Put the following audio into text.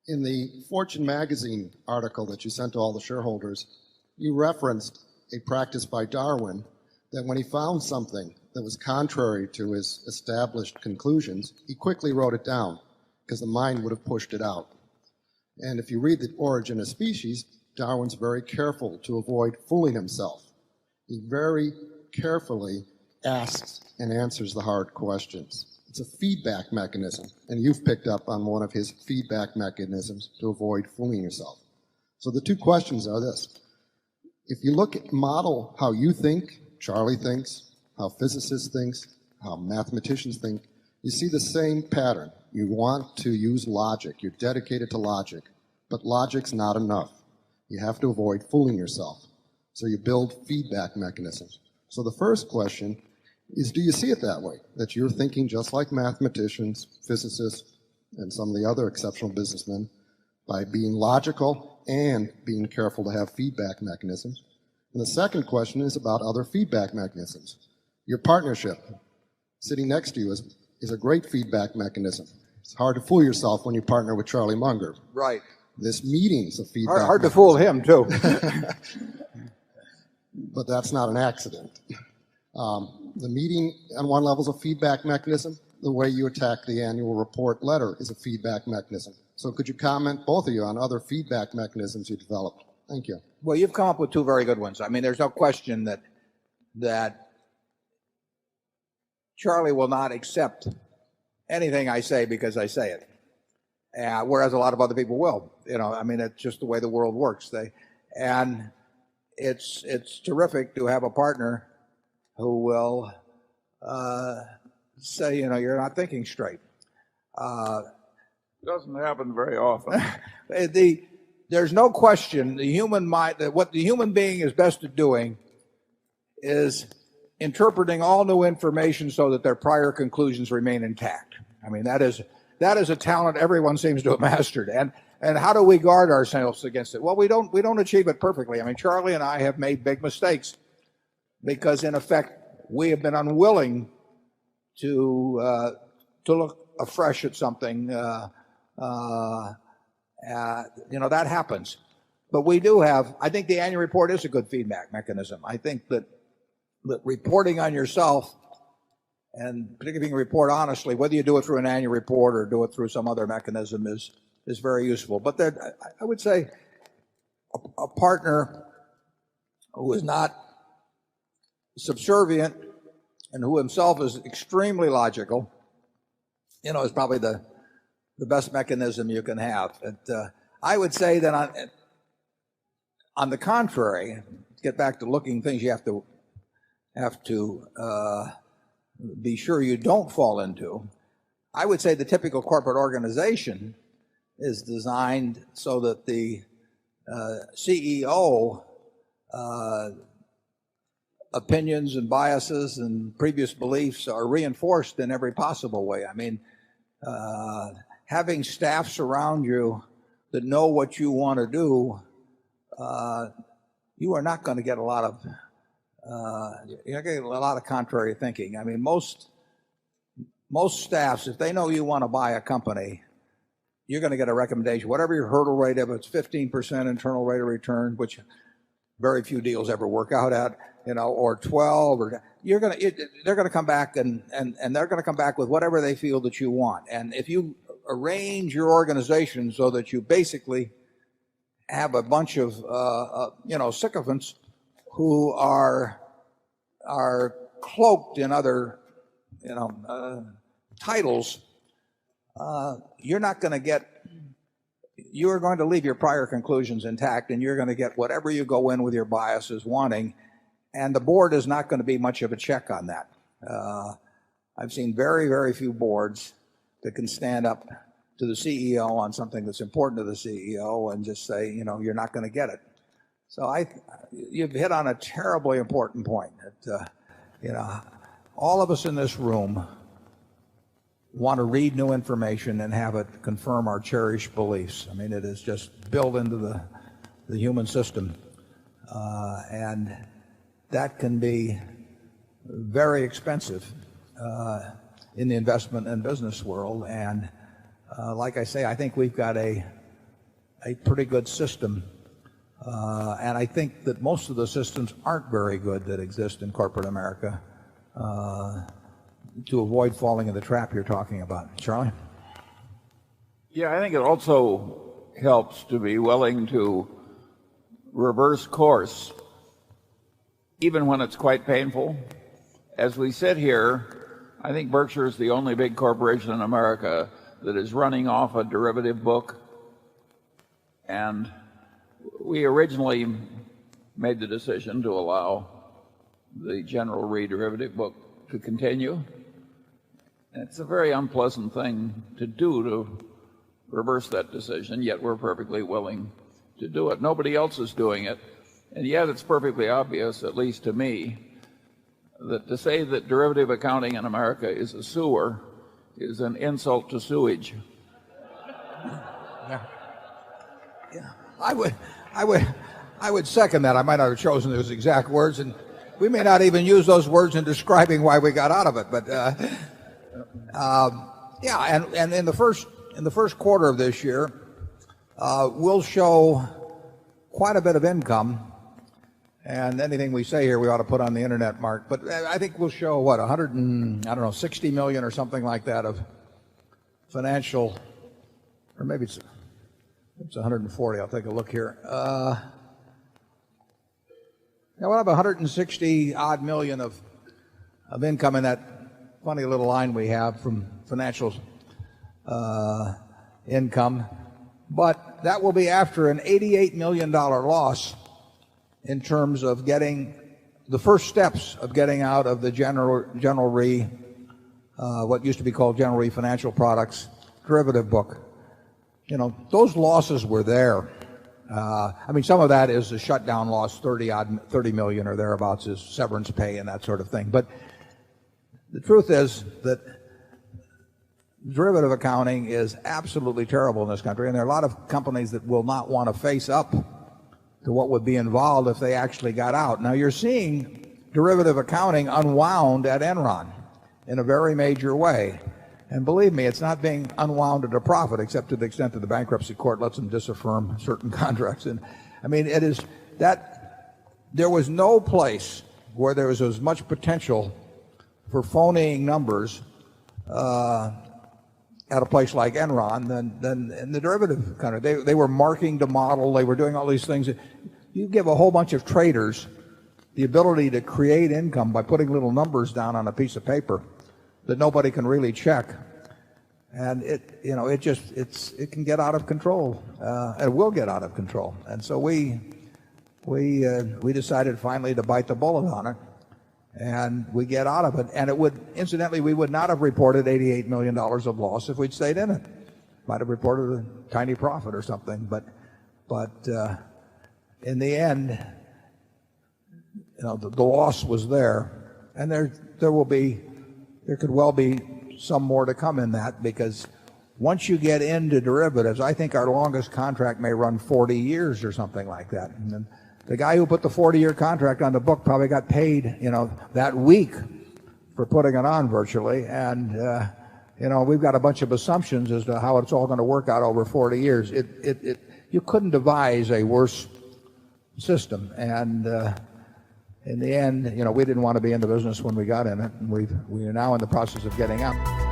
In the Fortune magazine article that you sent to all the shareholders, you referenced a practice by Darwin that when he found something that was contrary to his established conclusions, he quickly wrote it down because the mind would have pushed it out. And if you read The Origin of Species, Darwin's very careful to avoid fooling himself. He very carefully asks and answers the hard questions. It's a feedback mechanism, and you've picked up on one of his feedback mechanisms to avoid fooling yourself. So the two questions are this. If you look at model how you think, Charlie thinks, how physicists think, how mathematicians think, you see the same pattern. You want to use logic. You're dedicated to logic. But logic's not enough. You have to avoid fooling yourself. So you build feedback mechanisms. So the first question is, do you see it that way? That you're thinking just like mathematicians, physicists, and some of the other exceptional businessmen by being logical and being careful to have feedback mechanisms? And the second question is about other feedback mechanisms. Your partnership sitting next to you is a great feedback mechanism. It's hard to fool yourself when you partner with Charlie Munger. Right. This meeting's a feedback Hard to fool him, too. But that's not an accident. The meeting on one level is a feedback mechanism. The way you attack the annual report letter is a feedback mechanism. So could you comment, both of you, on other feedback mechanisms you developed? Thank you. Well, you've come up with two very good ones. I mean, there's no question that Charlie will not accept anything I say because I say it, whereas a lot of other people will. I mean, it's just the way the world works. And it's terrific to have a partner who will say, you're not thinking straight. Doesn't happen very often. There's no question the human mind, that what the human being is best at doing is interpreting all new information so that their prior conclusions remain intact. I mean, that is a talent everyone seems to have mastered. And how do we guard ourselves against it? Well, we don't achieve it perfectly. I mean, Charlie and I have made big mistakes because, in effect, we have been unwilling to look afresh at something. That happens. But we do have, I think the annual report is a good feedback mechanism. I think that reporting on yourself, and particularly if you can report honestly, whether you do it through an annual report or do it through some other mechanism, is very useful. But I would say a partner who is not subservient and who himself is extremely logical, is probably the best mechanism you can have. I would say that on the contrary, get back to looking things you have to be sure you don't fall into. I would say the typical corporate organization is designed so that the CEO opinions and biases and previous beliefs are reinforced in every possible way. I mean, having staffs around you that know what you want to do, you are not going to get a lot of you're getting a lot of contrary thinking. I mean, most staffs, if they know you want to buy a company, you're going to get a recommendation. Whatever your hurdle rate, if it's 15% internal rate of return, which very few deals ever work out at, or 12, or they're going to come back and they're going to come back with whatever they feel that you want. And if you arrange your organization so that you basically have a bunch of sycophants who are cloaked in other titles, you're not going to get. You are going to leave your prior conclusions intact, and you're going to get whatever you go in with your biases wanting, and the board is not going to be much of a check on that. I've seen very, very few boards that can stand up to the CEO on something that's important to the CEO and just say, you're not going to get it. So you've hit on a terribly important point. That, all of us in this room want to read new information and have it confirm our cherished beliefs. I mean, it is just built into the human system. And that can be very expensive in the investment and business world. And like I say, I think we've got a a pretty good system. And I think that most of the systems aren't very good that exist in corporate America to avoid falling in the trap you're talking about. Charlie? Yeah, I think it also helps to be willing to reverse course, even when it's quite painful. As we sit here, I think Berkshire is the only big corporation in America that is running off a derivative book. And we originally made the decision to allow the General Re derivative book to continue. It's a very unpleasant thing to do, to reverse that decision, yet we're perfectly willing to do it. Nobody else is doing it. And yet it's perfectly obvious, at least to me, that to say that derivative accounting in America is a sewer is an insult to sewage. Yeah. I would second that. I might not have chosen those exact words, and we may not even use those words in describing why we got out of it. But yeah, and in the first quarter of this year, we'll show quite a bit of income. And anything we say here, we ought to put on the internet, Mark. But I think we'll show what, 60 million or something like that of financial, or maybe it's 140. I'll take a look here. We'll have 160 odd million of income in that funny little line we have from financial income. But that will be after an $88 million loss in terms of getting the first steps of getting out of the General Re, what used to be called General Re Financial Products derivative book. You know, those losses were there. I mean, some of that is a shutdown loss, 30 million or thereabouts is severance pay and that sort of thing. But the truth is that derivative accounting is absolutely terrible in this country, and there are a lot of companies that will not want to face up to what would be involved if they actually got out. Now, you're seeing derivative accounting unwound at Enron in a very major way. And believe me, it's not being unwound at a profit, except to the extent that the bankruptcy court lets them disaffirm certain contracts. And I mean, it is that there was no place where there was as much potential for phonying numbers at a place like Enron than in the derivative country. They were marking to model. They were doing all these things. You give a whole bunch of traders the ability to create income by putting little numbers down on a piece of paper that nobody can really check, and it can get out of control. It will get out of control. And so we decided finally to bite the bullet on it, and we get out of it. And it would, incidentally, we would not have reported $88 million of loss if we'd stayed in it. Might have reported a tiny profit or something, but in the end, the loss was there, and there could well be some more to come in that, because once you get into derivatives, I think our longest contract may run 40 years or something like that. And then the guy who put the 40-year contract on the book probably got paid, that week for putting it on virtually. And, we've got a bunch of assumptions as to how it's all going to work out over 40 years. You couldn't devise a worse system. And in the end, we didn't want to be in the business when we got in it, and we are now in the process of getting out.